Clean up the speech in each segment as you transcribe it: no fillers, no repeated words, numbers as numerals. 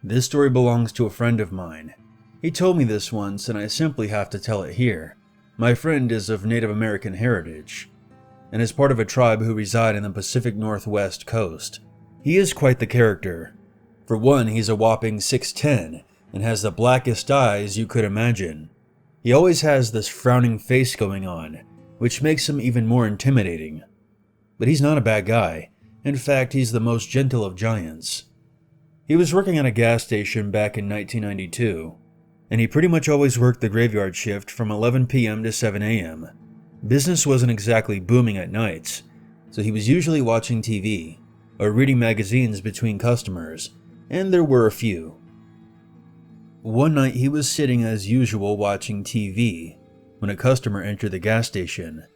This story belongs to a friend of mine. He told me this once and I simply have to tell it here. My friend is of Native American heritage and is part of a tribe who reside in the Pacific Northwest coast. He is quite the character. For one, he's a whopping 6'10" and has the blackest eyes you could imagine. He always has this frowning face going on, which makes him even more intimidating. But he's not a bad guy. In fact, he's the most gentle of giants. He was working at a gas station back in 1992, and he pretty much always worked the graveyard shift from 11 p.m. to 7 a.m. Business wasn't exactly booming at nights, so he was usually watching TV or reading magazines between customers, and there were a few. One night he was sitting as usual watching TV when a customer entered the gas station.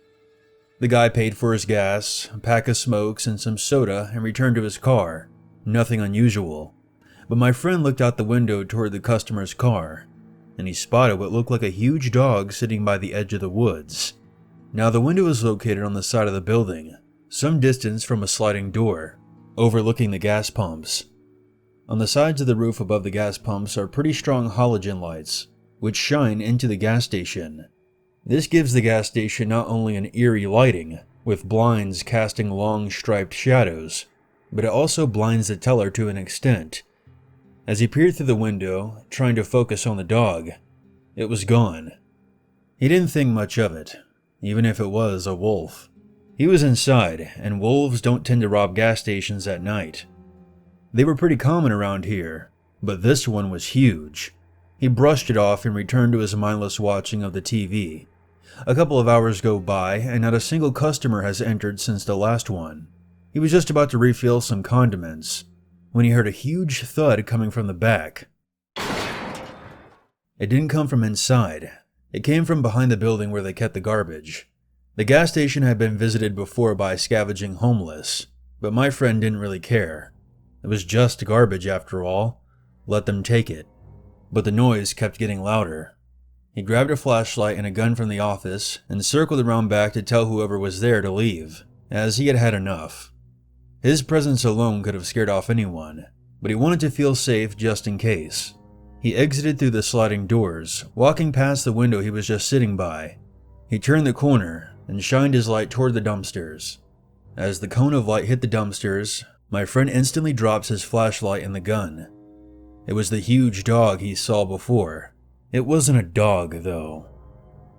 The guy paid for his gas, a pack of smokes, and some soda and returned to his car. Nothing unusual. But my friend looked out the window toward the customer's car, and he spotted what looked like a huge dog sitting by the edge of the woods. Now the window is located on the side of the building, some distance from a sliding door, overlooking the gas pumps. On the sides of the roof above the gas pumps are pretty strong halogen lights, which shine into the gas station. This gives the gas station not only an eerie lighting, with blinds casting long striped shadows, but it also blinds the teller to an extent. As he peered through the window, trying to focus on the dog, it was gone. He didn't think much of it, even if it was a wolf. He was inside, and wolves don't tend to rob gas stations at night. They were pretty common around here, but this one was huge. He brushed it off and returned to his mindless watching of the TV. A couple of hours go by, and not a single customer has entered since the last one. He was just about to refill some condiments when he heard a huge thud coming from the back. It didn't come from inside. It came from behind the building where they kept the garbage. The gas station had been visited before by scavenging homeless, but my friend didn't really care. It was just garbage after all. Let them take it. But the noise kept getting louder. He grabbed a flashlight and a gun from the office and circled around back to tell whoever was there to leave, as he had had enough. His presence alone could have scared off anyone, but he wanted to feel safe just in case. He exited through the sliding doors, walking past the window he was just sitting by. He turned the corner and shined his light toward the dumpsters. As the cone of light hit the dumpsters, my friend instantly drops his flashlight and the gun. It was the huge dog he saw before. It wasn't a dog, though.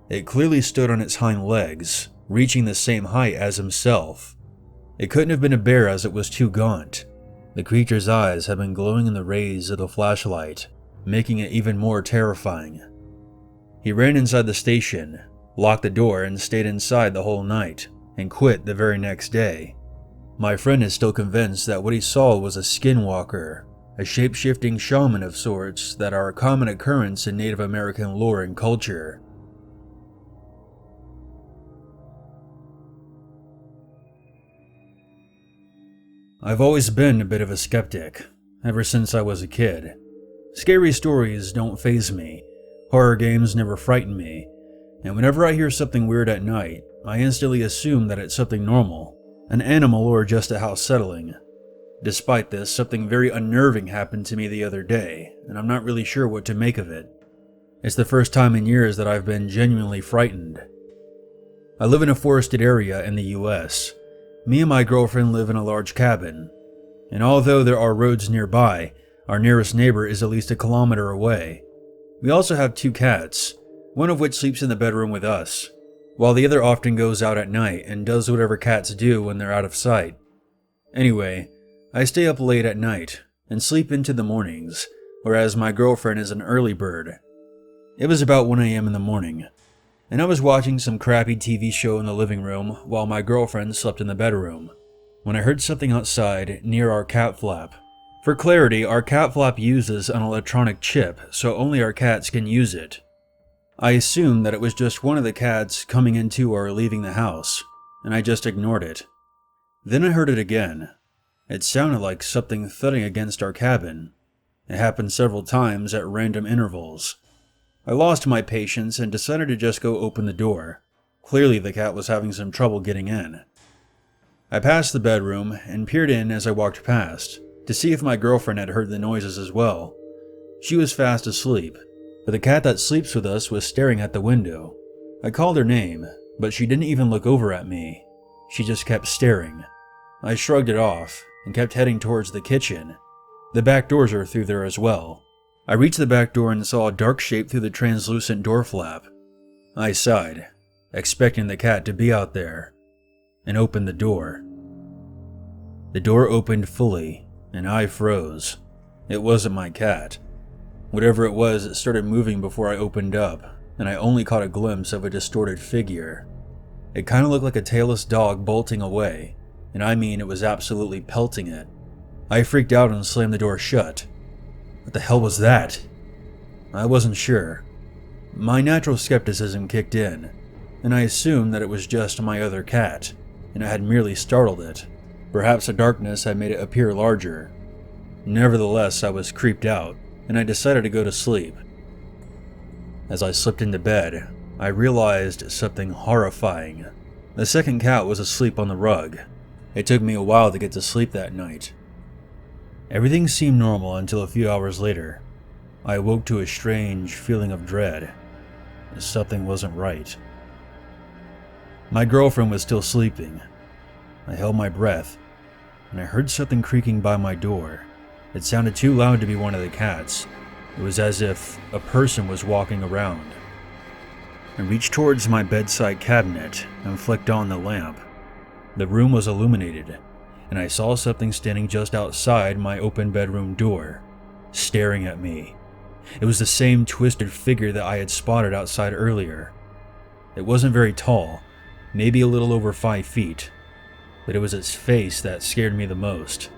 It clearly stood on its hind legs, reaching the same height as himself. It couldn't have been a bear as it was too gaunt. The creature's eyes had been glowing in the rays of the flashlight, making it even more terrifying. He ran inside the station, locked the door, and stayed inside the whole night, and quit the very next day. My friend is still convinced that what he saw was a Skinwalker, a shape-shifting shaman of sorts that are a common occurrence in Native American lore and culture. I've always been a bit of a skeptic, ever since I was a kid. Scary stories don't faze me, horror games never frighten me, and whenever I hear something weird at night, I instantly assume that it's something normal, an animal or just a house settling. Despite this, something very unnerving happened to me the other day, and I'm not really sure what to make of it. It's the first time in years that I've been genuinely frightened. I live in a forested area in the US. Me and my girlfriend live in a large cabin, and although there are roads nearby, our nearest neighbor is at least a kilometer away. We also have 2 cats, one of which sleeps in the bedroom with us, while the other often goes out at night and does whatever cats do when they're out of sight. Anyway, I stay up late at night and sleep into the mornings, whereas my girlfriend is an early bird. It was about 1 a.m. in the morning, and I was watching some crappy TV show in the living room while my girlfriend slept in the bedroom, when I heard something outside near our cat flap. For clarity, our cat flap uses an electronic chip, so only our cats can use it. I assumed that it was just one of the cats coming into or leaving the house, and I just ignored it. Then I heard it again. It sounded like something thudding against our cabin. It happened several times at random intervals. I lost my patience and decided to just go open the door. Clearly the cat was having some trouble getting in. I passed the bedroom and peered in as I walked past, to see if my girlfriend had heard the noises as well, She was fast asleep, but the cat that sleeps with us was staring at the window. I called her name, but she didn't even look over at me. She just kept staring. I shrugged it off and kept heading towards the kitchen. The back doors are through there as well. I reached the back door and saw a dark shape through the translucent door flap. I sighed, expecting the cat to be out there, and opened the door. The door opened fully, and I froze. It wasn't my cat. Whatever it was, it started moving before I opened up, and I only caught a glimpse of a distorted figure. It kind of looked like a tailless dog bolting away, and I mean it was absolutely pelting it. I freaked out and slammed the door shut. What the hell was that? I wasn't sure. My natural skepticism kicked in, and I assumed that it was just my other cat, and I had merely startled it. Perhaps the darkness had made it appear larger. Nevertheless, I was creeped out, and I decided to go to sleep. As I slipped into bed, I realized something horrifying. The second cat was asleep on the rug. It took me a while to get to sleep that night. Everything seemed normal until a few hours later. I awoke to a strange feeling of dread. Something wasn't right. My girlfriend was still sleeping. I held my breath, and I heard something creaking by my door. It sounded too loud to be one of the cats. It was as if a person was walking around. I reached towards my bedside cabinet and flicked on the lamp. The room was illuminated, and I saw something standing just outside my open bedroom door, staring at me. It was the same twisted figure that I had spotted outside earlier. It wasn't very tall, maybe a little over 5 feet, but it was its face that scared me the most.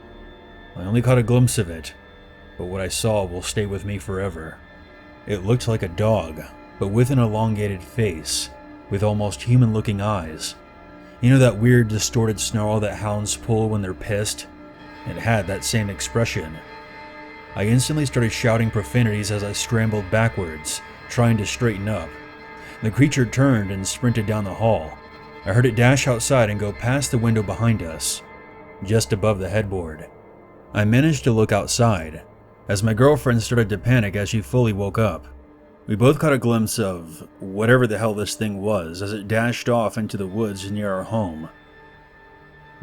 I only caught a glimpse of it, but what I saw will stay with me forever. It looked like a dog, but with an elongated face, with almost human-looking eyes. You know that weird distorted snarl that hounds pull when they're pissed? It had that same expression. I instantly started shouting profanities as I scrambled backwards, trying to straighten up. The creature turned and sprinted down the hall. I heard it dash outside and go past the window behind us, just above the headboard. I managed to look outside, as my girlfriend started to panic as she fully woke up. We both caught a glimpse of whatever the hell this thing was as it dashed off into the woods near our home.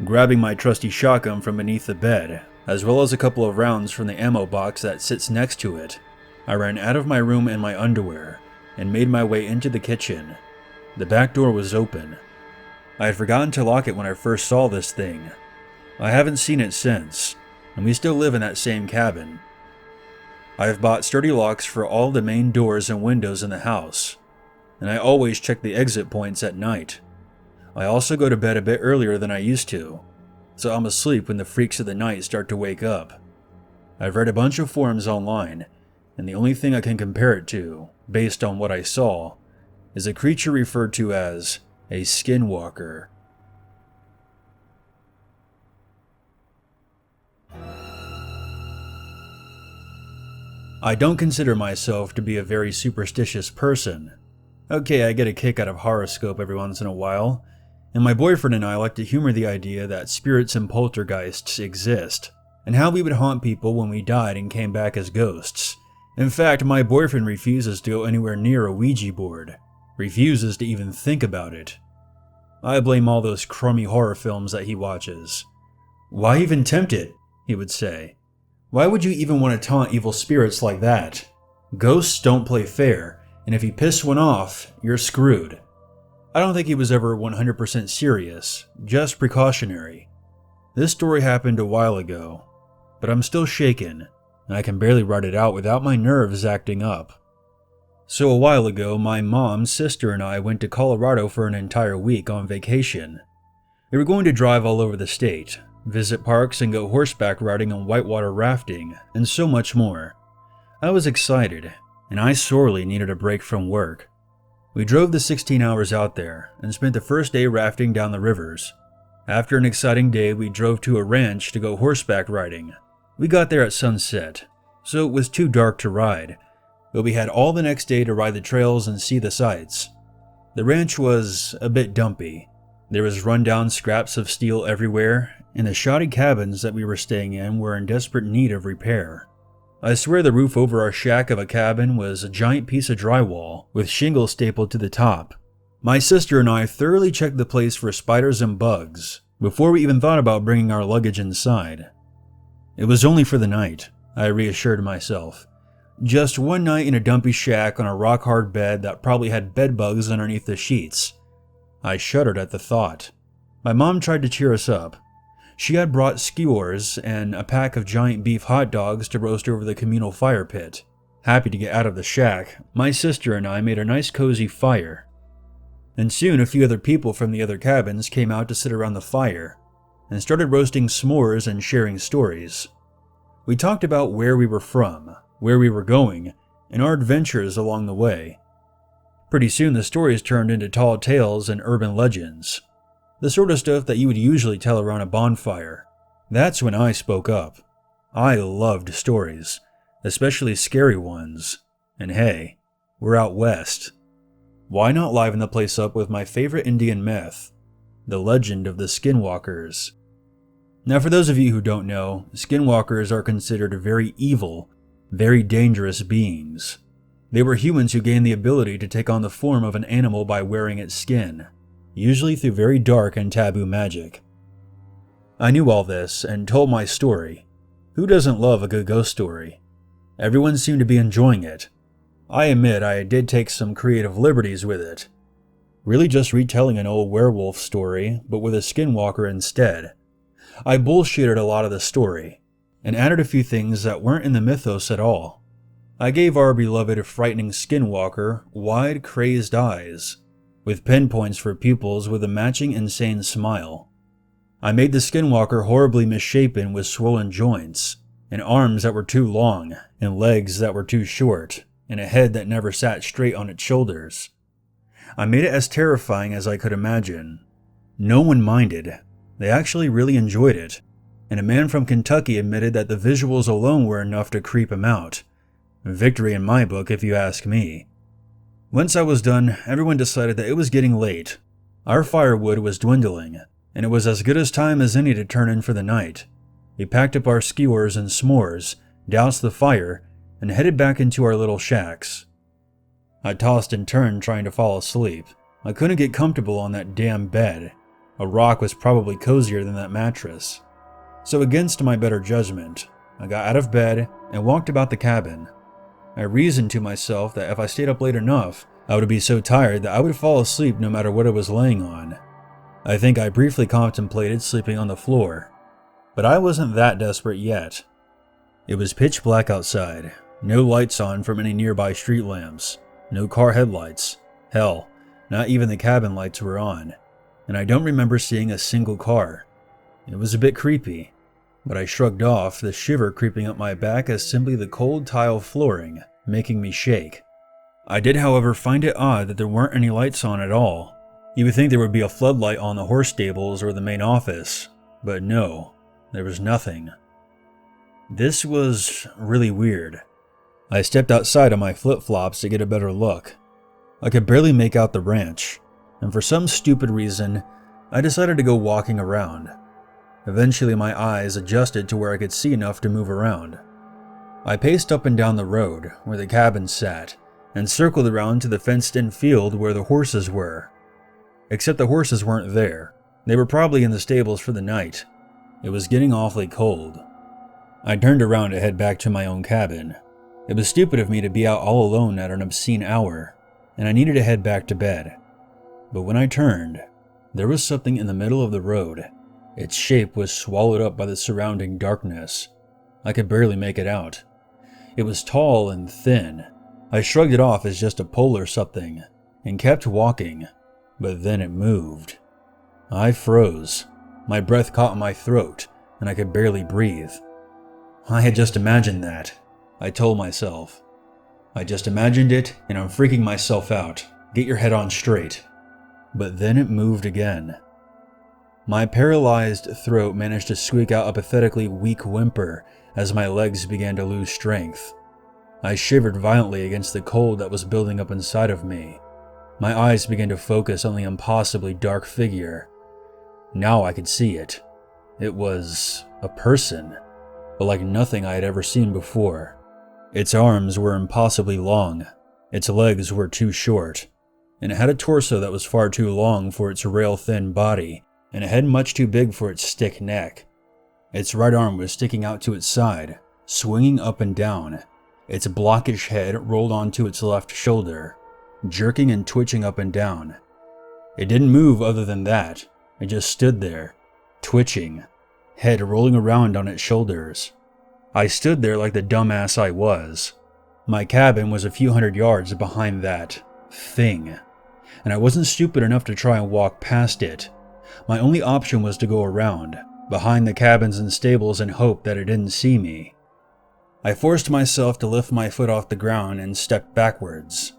Grabbing my trusty shotgun from beneath the bed, as well as a couple of rounds from the ammo box that sits next to it, I ran out of my room in my underwear and made my way into the kitchen. The back door was open. I had forgotten to lock it when I first saw this thing. I haven't seen it since, and we still live in that same cabin. I have bought sturdy locks for all the main doors and windows in the house, and I always check the exit points at night. I also go to bed a bit earlier than I used to, so I'm asleep when the freaks of the night start to wake up. I've read a bunch of forums online, and the only thing I can compare it to, based on what I saw, is a creature referred to as a Skinwalker. I don't consider myself to be a very superstitious person. Okay, I get a kick out of horoscope every once in a while, and my boyfriend and I like to humor the idea that spirits and poltergeists exist, and how we would haunt people when we died and came back as ghosts. In fact, my boyfriend refuses to go anywhere near a Ouija board, refuses to even think about it. I blame all those crummy horror films that he watches. Why even tempt it? He would say. Why would you even want to taunt evil spirits like that? Ghosts don't play fair, and if you piss one off, you're screwed. I don't think he was ever 100% serious, just precautionary. This story happened a while ago, but I'm still shaken, and I can barely write it out without my nerves acting up. So a while ago, my mom, sister, and I went to Colorado for an entire week on vacation. We were going to drive all over the state, visit parks and go horseback riding and whitewater rafting, and so much more. I was excited, and I sorely needed a break from work. We drove the 16 hours out there and spent the first day rafting down the rivers. After an exciting day, we drove to a ranch to go horseback riding. We got there at sunset, so it was too dark to ride, but we had all the next day to ride the trails and see the sights. The ranch was a bit dumpy. There was rundown scraps of steel everywhere, and the shoddy cabins that we were staying in were in desperate need of repair. I swear the roof over our shack of a cabin was a giant piece of drywall with shingles stapled to the top. My sister and I thoroughly checked the place for spiders and bugs before we even thought about bringing our luggage inside. It was only for the night, I reassured myself. Just one night in a dumpy shack on a rock-hard bed that probably had bed bugs underneath the sheets. I shuddered at the thought. My mom tried to cheer us up. She had brought skewers and a pack of giant beef hot dogs to roast over the communal fire pit. Happy to get out of the shack, my sister and I made a nice cozy fire. And soon a few other people from the other cabins came out to sit around the fire and started roasting s'mores and sharing stories. We talked about where we were from, where we were going, and our adventures along the way. Pretty soon the stories turned into tall tales and urban legends. The sort of stuff that you would usually tell around a bonfire. That's when I spoke up. I loved stories, especially scary ones. And hey, we're out west. Why not liven the place up with my favorite Indian myth, the legend of the Skinwalkers? Now for those of you who don't know, Skinwalkers are considered very evil, very dangerous beings. They were humans who gained the ability to take on the form of an animal by wearing its skin, usually through very dark and taboo magic. I knew all this and told my story. Who doesn't love a good ghost story? Everyone seemed to be enjoying it. I admit I did take some creative liberties with it. Really just retelling an old werewolf story, but with a skinwalker instead. I bullshitted a lot of the story, and added a few things that weren't in the mythos at all. I gave our beloved frightening skinwalker wide, crazed eyes, with pinpoints for pupils with a matching insane smile. I made the skinwalker horribly misshapen with swollen joints, and arms that were too long, and legs that were too short, and a head that never sat straight on its shoulders. I made it as terrifying as I could imagine. No one minded. They actually really enjoyed it, and a man from Kentucky admitted that the visuals alone were enough to creep him out. Victory in my book, if you ask me. Once I was done, everyone decided that it was getting late. Our firewood was dwindling, and it was as good as time as any to turn in for the night. We packed up our skewers and s'mores, doused the fire, and headed back into our little shacks. I tossed and turned trying to fall asleep. I couldn't get comfortable on that damn bed. A rock was probably cozier than that mattress. So against my better judgment, I got out of bed and walked about the cabin. I reasoned to myself that if I stayed up late enough, I would be so tired that I would fall asleep no matter what I was laying on. I think I briefly contemplated sleeping on the floor, but I wasn't that desperate yet. It was pitch black outside, no lights on from any nearby street lamps, no car headlights. Hell, not even the cabin lights were on, and I don't remember seeing a single car. It was a bit creepy, but I shrugged off the shiver creeping up my back as simply the cold tile flooring making me shake. I did, however, find it odd that there weren't any lights on at all. You would think there would be a floodlight on the horse stables or the main office, but no, there was nothing. This was really weird. I stepped outside on my flip-flops to get a better look. I could barely make out the ranch, and for some stupid reason, I decided to go walking around. Eventually my eyes adjusted to where I could see enough to move around. I paced up and down the road where the cabin sat, and circled around to the fenced-in field where the horses were. Except the horses weren't there. They were probably in the stables for the night. It was getting awfully cold. I turned around to head back to my own cabin. It was stupid of me to be out all alone at an obscene hour, and I needed to head back to bed. But when I turned, there was something in the middle of the road. Its shape was swallowed up by the surrounding darkness. I could barely make it out. It was tall and thin. I shrugged it off as just a pole or something, and kept walking, but then it moved. I froze. My breath caught in my throat, and I could barely breathe. I had just imagined that, I told myself. I just imagined it, and I'm freaking myself out. Get your head on straight. But then it moved again. My paralyzed throat managed to squeak out a pathetically weak whimper as my legs began to lose strength. I shivered violently against the cold that was building up inside of me. My eyes began to focus on the impossibly dark figure. Now I could see it. It was a person, but like nothing I had ever seen before. Its arms were impossibly long, its legs were too short, and it had a torso that was far too long for its rail-thin body, and a head much too big for its stick neck. Its right arm was sticking out to its side, swinging up and down. Its blockish head rolled onto its left shoulder, jerking and twitching up and down. It didn't move other than that. It just stood there, twitching, head rolling around on its shoulders. I stood there like the dumbass I was. My cabin was a few hundred yards behind that thing, and I wasn't stupid enough to try and walk past it. My only option was to go around, behind the cabins and stables, and hope that it didn't see me. I forced myself to lift my foot off the ground and stepped backwards.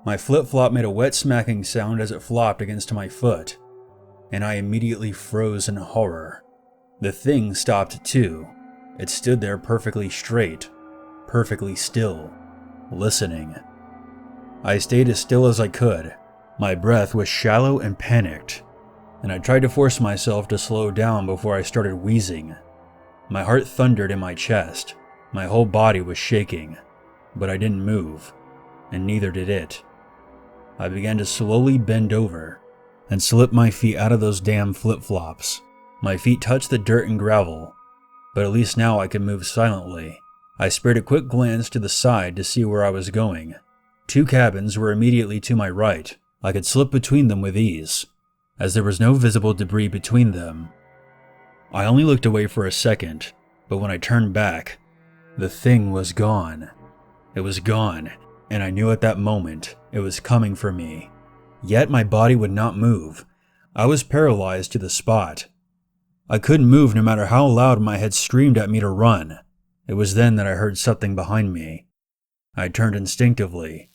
My flip-flop made a wet smacking sound as it flopped against my foot, and I immediately froze in horror. The thing stopped too. It stood there perfectly straight, perfectly still, listening. I stayed as still as I could. My breath was shallow and panicked, and I tried to force myself to slow down before I started wheezing. My heart thundered in my chest. My whole body was shaking, but I didn't move, and neither did it. I began to slowly bend over and slip my feet out of those damn flip-flops. My feet touched the dirt and gravel, but at least now I could move silently. I spared a quick glance to the side to see where I was going. 2 cabins were immediately to my right. I could slip between them with ease, as there was no visible debris between them. I only looked away for a second, but when I turned back, the thing was gone. It was gone, and I knew at that moment it was coming for me. Yet my body would not move. I was paralyzed to the spot. I couldn't move no matter how loud my head screamed at me to run. It was then that I heard something behind me. I turned instinctively.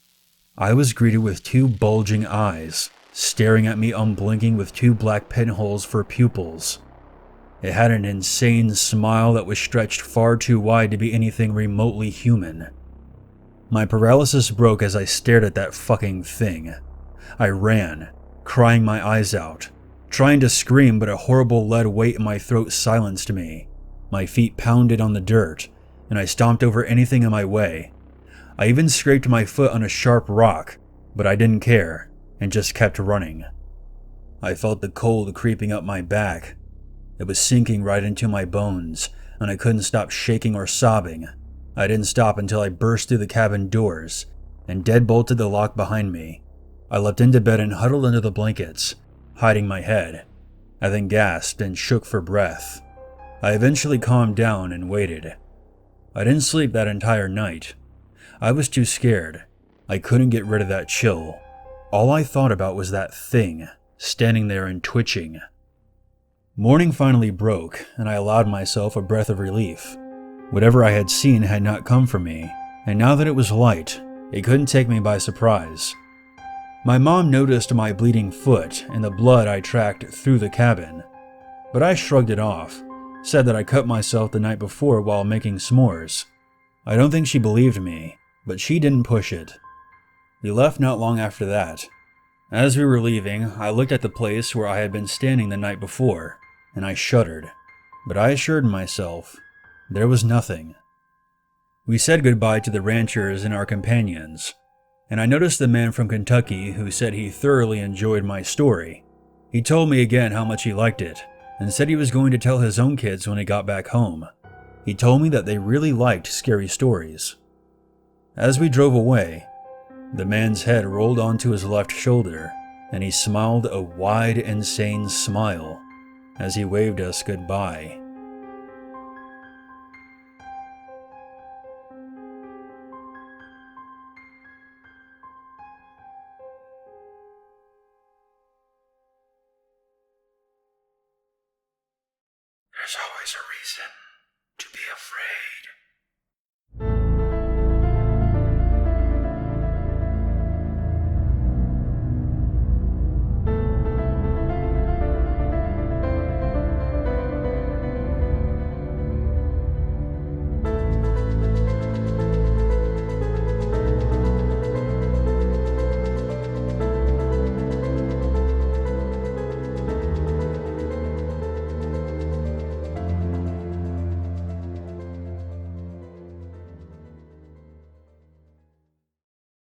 I was greeted with 2 bulging eyes, staring at me unblinking with 2 black pinholes for pupils. It had an insane smile that was stretched far too wide to be anything remotely human. My paralysis broke as I stared at that fucking thing. I ran, crying my eyes out, trying to scream, but a horrible lead weight in my throat silenced me. My feet pounded on the dirt, and I stomped over anything in my way. I even scraped my foot on a sharp rock, but I didn't care, and just kept running. I felt the cold creeping up my back. It was sinking right into my bones, and I couldn't stop shaking or sobbing. I didn't stop until I burst through the cabin doors and deadbolted the lock behind me. I leapt into bed and huddled under the blankets, hiding my head. I then gasped and shook for breath. I eventually calmed down and waited. I didn't sleep that entire night. I was too scared. I couldn't get rid of that chill. All I thought about was that thing, standing there and twitching. Morning finally broke, and I allowed myself a breath of relief. Whatever I had seen had not come for me, and now that it was light, it couldn't take me by surprise. My mom noticed my bleeding foot and the blood I tracked through the cabin, but I shrugged it off, said that I cut myself the night before while making s'mores. I don't think she believed me, but she didn't push it. We left not long after that. As we were leaving, I looked at the place where I had been standing the night before, and I shuddered, but I assured myself there was nothing. We said goodbye to the ranchers and our companions, and I noticed the man from Kentucky who said he thoroughly enjoyed my story. He told me again how much he liked it, and said he was going to tell his own kids when he got back home. He told me that they really liked scary stories. As we drove away, the man's head rolled onto his left shoulder, and he smiled a wide, insane smile as he waved us goodbye. There's always a reason to be afraid.